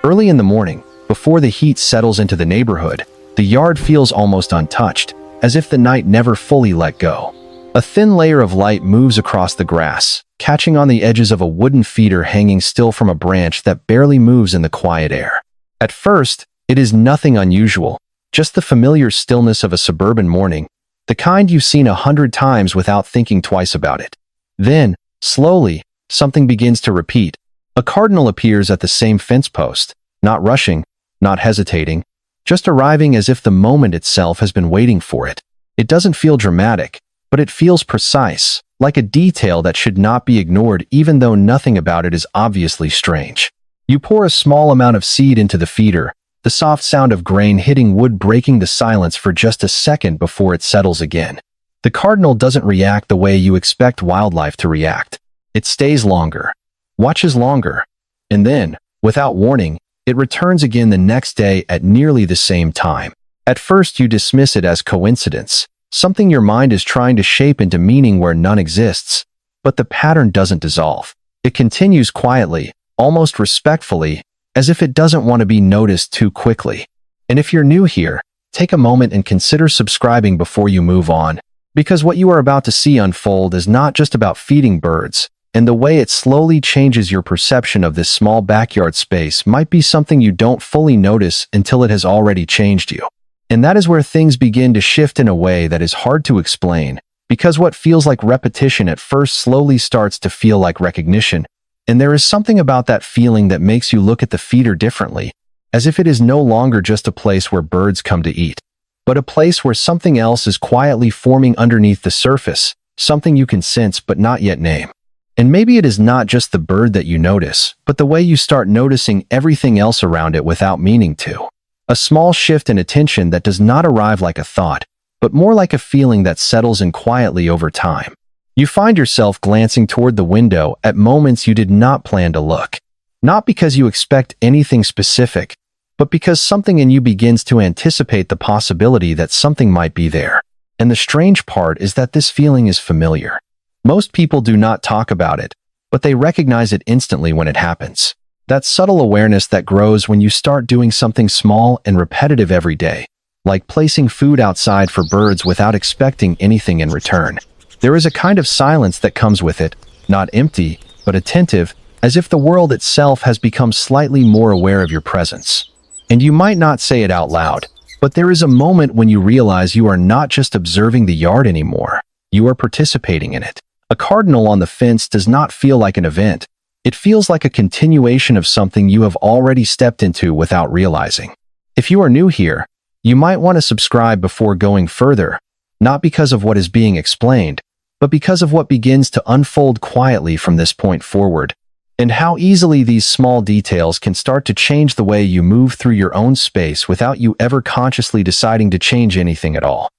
Early in the morning, before the heat settles into the neighborhood, the yard feels almost untouched, as if the night never fully let go. A thin layer of light moves across the grass, catching on the edges of a wooden feeder hanging still from a branch that barely moves in the quiet air. At first, it is nothing unusual, just the familiar stillness of a suburban morning, the kind you've seen 100 times without thinking twice about it. Then, slowly, something begins to repeat. A cardinal appears at the same fence post, not rushing, not hesitating, just arriving as if the moment itself has been waiting for it. It doesn't feel dramatic, but it feels precise, like a detail that should not be ignored even though nothing about it is obviously strange. You pour a small amount of seed into the feeder, the soft sound of grain hitting wood breaking the silence for just a second before it settles again. The cardinal doesn't react the way you expect wildlife to react. It stays longer, watches longer, and then, without warning, it returns again the next day at nearly the same time. At first you dismiss it as coincidence, something your mind is trying to shape into meaning where none exists. But the pattern doesn't dissolve. It continues quietly, almost respectfully, as if it doesn't want to be noticed too quickly. And if you're new here, take a moment and consider subscribing before you move on, because what you are about to see unfold is not just about feeding birds, and the way it slowly changes your perception of this small backyard space might be something you don't fully notice until it has already changed you. And that is where things begin to shift in a way that is hard to explain, because what feels like repetition at first slowly starts to feel like recognition, and there is something about that feeling that makes you look at the feeder differently, as if it is no longer just a place where birds come to eat, but a place where something else is quietly forming underneath the surface, something you can sense but not yet name. And maybe it is not just the bird that you notice, but the way you start noticing everything else around it without meaning to. A small shift in attention that does not arrive like a thought, but more like a feeling that settles in quietly over time. You find yourself glancing toward the window at moments you did not plan to look. Not because you expect anything specific, but because something in you begins to anticipate the possibility that something might be there. And the strange part is that this feeling is familiar. Most people do not talk about it, but they recognize it instantly when it happens. That subtle awareness that grows when you start doing something small and repetitive every day, like placing food outside for birds without expecting anything in return. There is a kind of silence that comes with it, not empty, but attentive, as if the world itself has become slightly more aware of your presence. And you might not say it out loud, but there is a moment when you realize you are not just observing the yard anymore, you are participating in it. A cardinal on the fence does not feel like an event. It feels like a continuation of something you have already stepped into without realizing. If you are new here, you might want to subscribe before going further, not because of what is being explained, but because of what begins to unfold quietly from this point forward, and how easily these small details can start to change the way you move through your own space without you ever consciously deciding to change anything at all.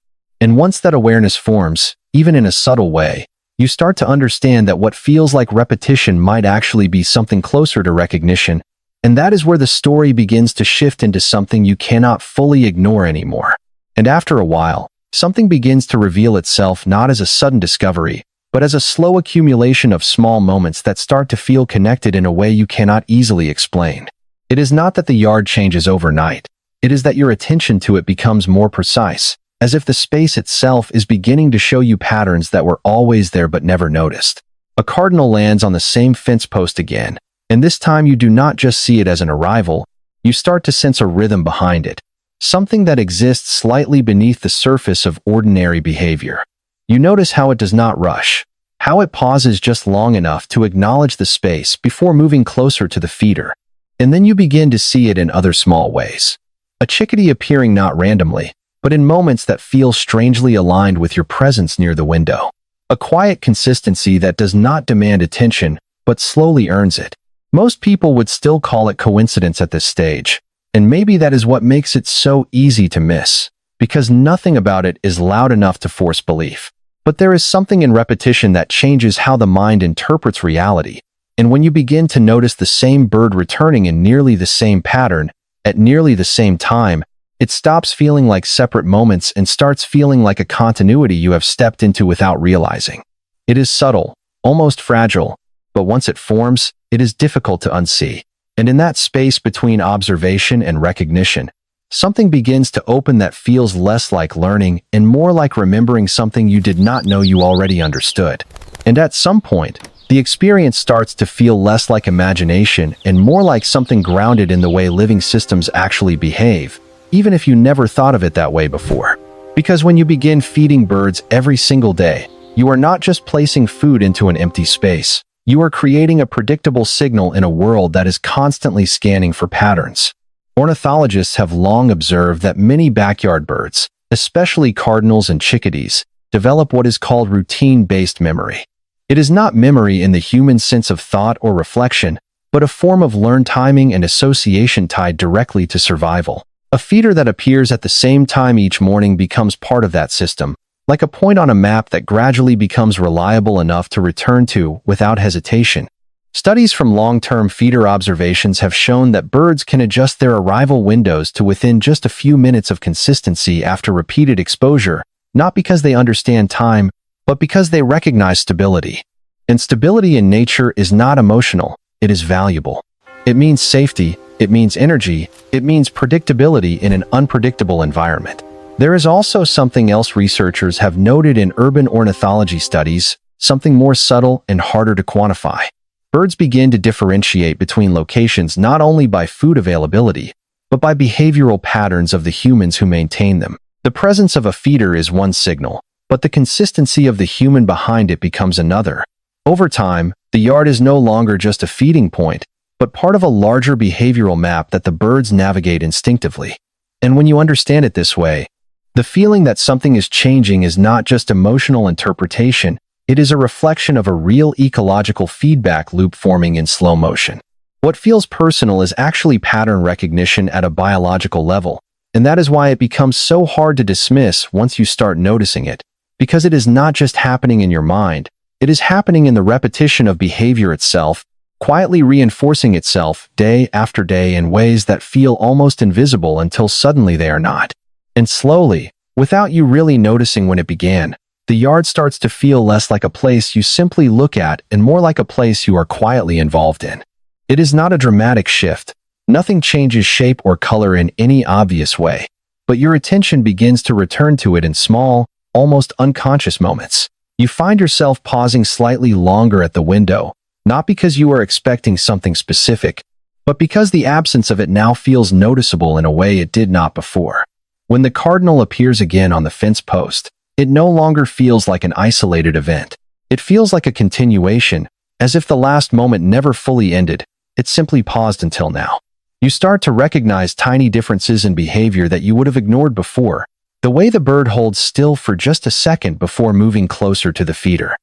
And once that awareness forms, even in a subtle way, you start to understand that what feels like repetition might actually be something closer to recognition, and that is where the story begins to shift into something you cannot fully ignore anymore. And after a while, something begins to reveal itself not as a sudden discovery, but as a slow accumulation of small moments that start to feel connected in a way you cannot easily explain. It is not that the yard changes overnight. It is that your attention to it becomes more precise, as if the space itself is beginning to show you patterns that were always there but never noticed. A cardinal lands on the same fence post again, and this time you do not just see it as an arrival, you start to sense a rhythm behind it, something that exists slightly beneath the surface of ordinary behavior. You notice how it does not rush, how it pauses just long enough to acknowledge the space before moving closer to the feeder. And then you begin to see it in other small ways. A chickadee appearing not randomly, but in moments that feel strangely aligned with your presence near the window. A quiet consistency that does not demand attention, but slowly earns it. Most people would still call it coincidence at this stage, and maybe that is what makes it so easy to miss, because nothing about it is loud enough to force belief. But there is something in repetition that changes how the mind interprets reality, and when you begin to notice the same bird returning in nearly the same pattern, at nearly the same time, it stops feeling like separate moments and starts feeling like a continuity you have stepped into without realizing. It is subtle, almost fragile, but once it forms, it is difficult to unsee. And in that space between observation and recognition, something begins to open that feels less like learning and more like remembering something you did not know you already understood. And at some point, the experience starts to feel less like imagination and more like something grounded in the way living systems actually behave, even if you never thought of it that way before. Because when you begin feeding birds every single day, you are not just placing food into an empty space. You are creating a predictable signal in a world that is constantly scanning for patterns. Ornithologists have long observed that many backyard birds, especially cardinals and chickadees, develop what is called routine-based memory. It is not memory in the human sense of thought or reflection, but a form of learned timing and association tied directly to survival. A feeder that appears at the same time each morning becomes part of that system, like a point on a map that gradually becomes reliable enough to return to without hesitation. Studies from long-term feeder observations have shown that birds can adjust their arrival windows to within just a few minutes of consistency after repeated exposure, not because they understand time, but because they recognize stability. And stability in nature is not emotional, it is valuable. It means safety, it means energy, it means predictability in an unpredictable environment. There is also something else researchers have noted in urban ornithology studies, something more subtle and harder to quantify. Birds begin to differentiate between locations not only by food availability, but by behavioral patterns of the humans who maintain them. The presence of a feeder is one signal, but the consistency of the human behind it becomes another. Over time, the yard is no longer just a feeding point, but part of a larger behavioral map that the birds navigate instinctively. And when you understand it this way, the feeling that something is changing is not just emotional interpretation, it is a reflection of a real ecological feedback loop forming in slow motion. What feels personal is actually pattern recognition at a biological level, and that is why it becomes so hard to dismiss once you start noticing it, because it is not just happening in your mind, it is happening in the repetition of behavior itself, quietly reinforcing itself day after day in ways that feel almost invisible until suddenly they are not. And slowly, without you really noticing when it began, the yard starts to feel less like a place you simply look at and more like a place you are quietly involved in. It is not a dramatic shift. Nothing changes shape or color in any obvious way, but your attention begins to return to it in small, almost unconscious moments. You find yourself pausing slightly longer at the window, not because you are expecting something specific, but because the absence of it now feels noticeable in a way it did not before. When the cardinal appears again on the fence post, it no longer feels like an isolated event. It feels like a continuation, as if the last moment never fully ended, it simply paused until now. You start to recognize tiny differences in behavior that you would have ignored before, the way the bird holds still for just a second before moving closer to the feeder.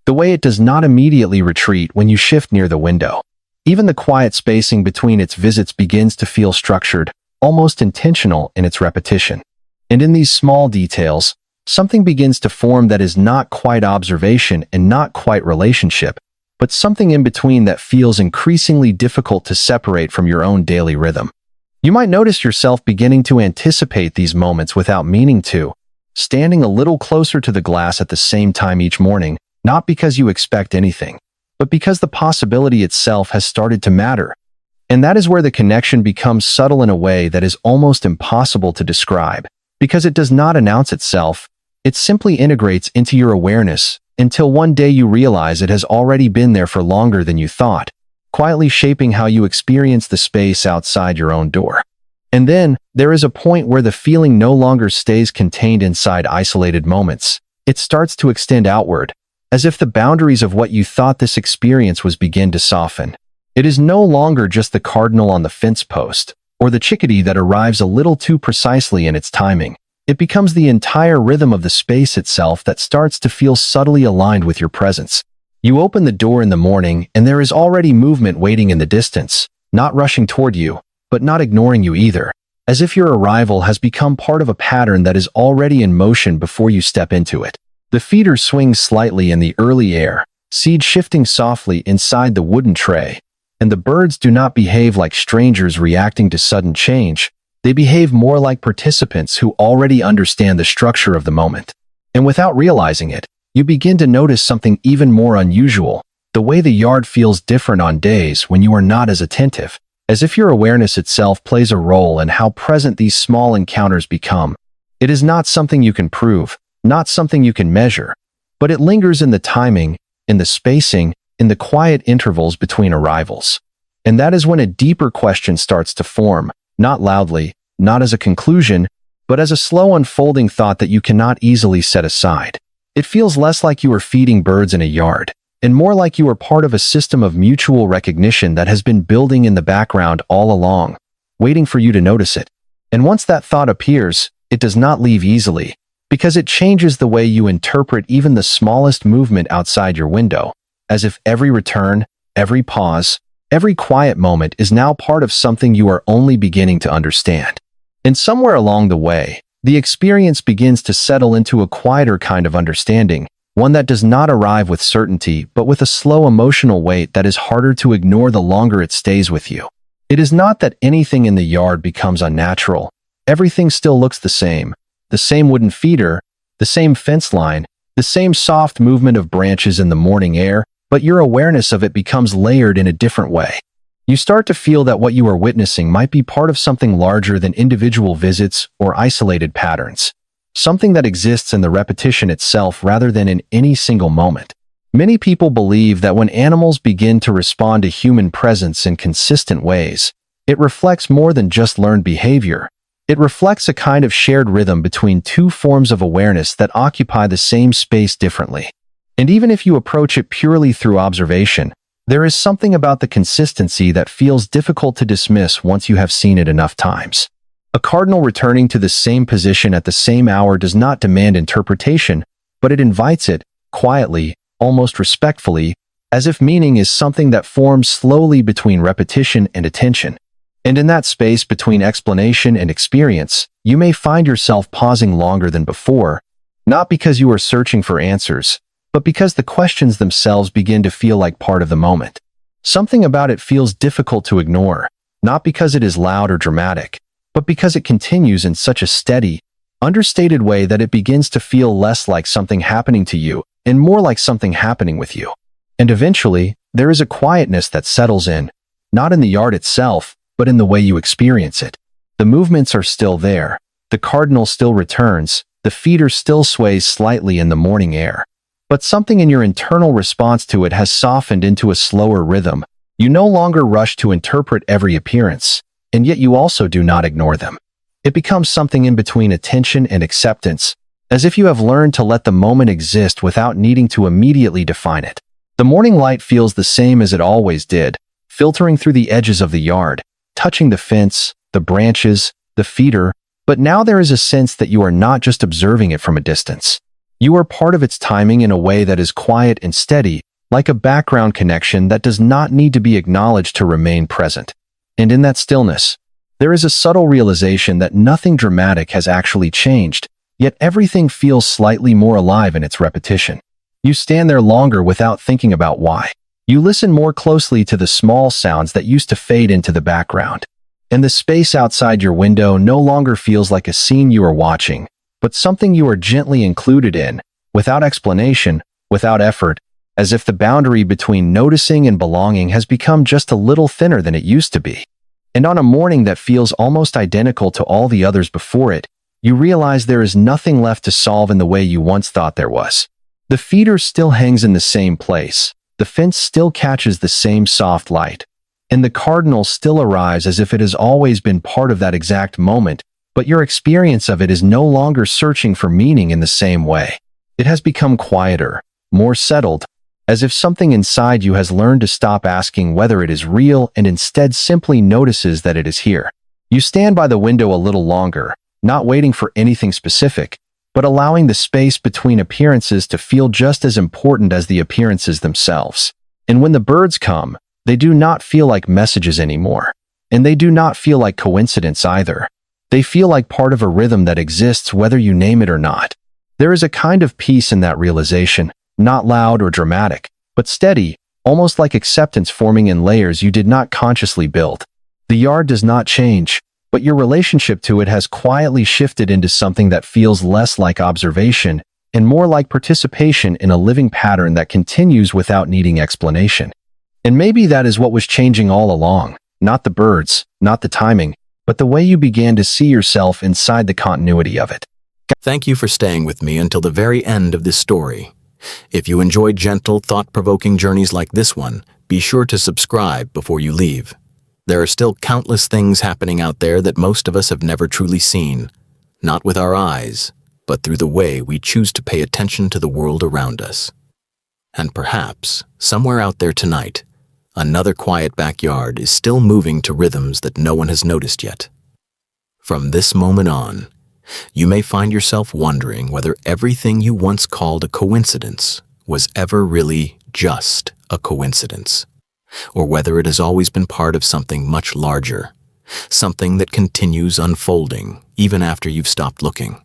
The way it does not immediately retreat when you shift near the window. Even the quiet spacing between its visits begins to feel structured, almost intentional in its repetition. And in these small details, something begins to form that is not quite observation and not quite relationship, but something in between that feels increasingly difficult to separate from your own daily rhythm. You might notice yourself beginning to anticipate these moments without meaning to, standing a little closer to the glass at the same time each morning, not because you expect anything, but because the possibility itself has started to matter. And that is where the connection becomes subtle in a way that is almost impossible to describe, because it does not announce itself, it simply integrates into your awareness, until one day you realize it has already been there for longer than you thought, quietly shaping how you experience the space outside your own door. And then, there is a point where the feeling no longer stays contained inside isolated moments. It starts to extend outward, as if the boundaries of what you thought this experience was begin to soften. It is no longer just the cardinal on the fence post, or the chickadee that arrives a little too precisely in its timing. It becomes the entire rhythm of the space itself that starts to feel subtly aligned with your presence. You open the door in the morning and there is already movement waiting in the distance, not rushing toward you, but not ignoring you either, as if your arrival has become part of a pattern that is already in motion before you step into it. The feeder swings slightly in the early air, seed shifting softly inside the wooden tray, and the birds do not behave like strangers reacting to sudden change. They behave more like participants who already understand the structure of the moment. And without realizing it, you begin to notice something even more unusual, the way the yard feels different on days when you are not as attentive. as if your awareness itself plays a role in how present these small encounters become. It is not something you can prove, not something you can measure, but it lingers in the timing, in the spacing, in the quiet intervals between arrivals. And that is when a deeper question starts to form, not loudly, not as a conclusion, but as a slow unfolding thought that you cannot easily set aside. It feels less like you are feeding birds in a yard, and more like you are part of a system of mutual recognition that has been building in the background all along, waiting for you to notice it. And once that thought appears, it does not leave easily, because it changes the way you interpret even the smallest movement outside your window, as if every return, every pause, every quiet moment is now part of something you are only beginning to understand. And somewhere along the way, the experience begins to settle into a quieter kind of understanding, one that does not arrive with certainty, but with a slow emotional weight that is harder to ignore the longer it stays with you. It is not that anything in the yard becomes unnatural. Everything still looks the same wooden feeder, the same fence line, the same soft movement of branches in the morning air, but your awareness of it becomes layered in a different way. You start to feel that what you are witnessing might be part of something larger than individual visits or isolated patterns, something that exists in the repetition itself rather than in any single moment. Many people believe that when animals begin to respond to human presence in consistent ways, it reflects more than just learned behavior. It reflects a kind of shared rhythm between two forms of awareness that occupy the same space differently. And even if you approach it purely through observation, there is something about the consistency that feels difficult to dismiss once you have seen it enough times. A cardinal returning to the same position at the same hour does not demand interpretation, but it invites it, quietly, almost respectfully, as if meaning is something that forms slowly between repetition and attention. And in that space between explanation and experience, you may find yourself pausing longer than before, not because you are searching for answers, but because the questions themselves begin to feel like part of the moment. Something about it feels difficult to ignore, not because it is loud or dramatic, but because it continues in such a steady, understated way that it begins to feel less like something happening to you and more like something happening with you. And eventually, there is a quietness that settles in, not in the yard itself, but in the way you experience it. The movements are still there, the cardinal still returns, the feeder still sways slightly in the morning air. But something in your internal response to it has softened into a slower rhythm. You no longer rush to interpret every appearance, and yet you also do not ignore them. It becomes something in between attention and acceptance, as if you have learned to let the moment exist without needing to immediately define it. The morning light feels the same as it always did, filtering through the edges of the yard, touching the fence, the branches, the feeder, but now there is a sense that you are not just observing it from a distance. You are part of its timing in a way that is quiet and steady, like a background connection that does not need to be acknowledged to remain present. And in that stillness, there is a subtle realization that nothing dramatic has actually changed, yet everything feels slightly more alive in its repetition. You stand there longer without thinking about why. You listen more closely to the small sounds that used to fade into the background. And the space outside your window no longer feels like a scene you are watching, but something you are gently included in, without explanation, without effort, as if the boundary between noticing and belonging has become just a little thinner than it used to be. And on a morning that feels almost identical to all the others before it, you realize there is nothing left to solve in the way you once thought there was. The feeder still hangs in the same place, the fence still catches the same soft light, and the cardinal still arrives as if it has always been part of that exact moment, but your experience of it is no longer searching for meaning in the same way. It has become quieter, more settled, as if something inside you has learned to stop asking whether it is real and instead simply notices that it is here. You stand by the window a little longer, not waiting for anything specific, but allowing the space between appearances to feel just as important as the appearances themselves. And when the birds come, they do not feel like messages anymore, and they do not feel like coincidence either. They feel like part of a rhythm that exists whether you name it or not. There is a kind of peace in that realization, not loud or dramatic, but steady, almost like acceptance forming in layers you did not consciously build. The yard does not change, but your relationship to it has quietly shifted into something that feels less like observation and more like participation in a living pattern that continues without needing explanation. And maybe that is what was changing all along. Not the birds, not the timing, but the way you began to see yourself inside the continuity of it. Thank you for staying with me until the very end of this story. If you enjoyed gentle, thought-provoking journeys like this one, be sure to subscribe before you leave. There are still countless things happening out there that most of us have never truly seen, not with our eyes, but through the way we choose to pay attention to the world around us. And perhaps, somewhere out there tonight, another quiet backyard is still moving to rhythms that no one has noticed yet. From this moment on, you may find yourself wondering whether everything you once called a coincidence was ever really just a coincidence, or whether it has always been part of something much larger, something that continues unfolding even after you've stopped looking.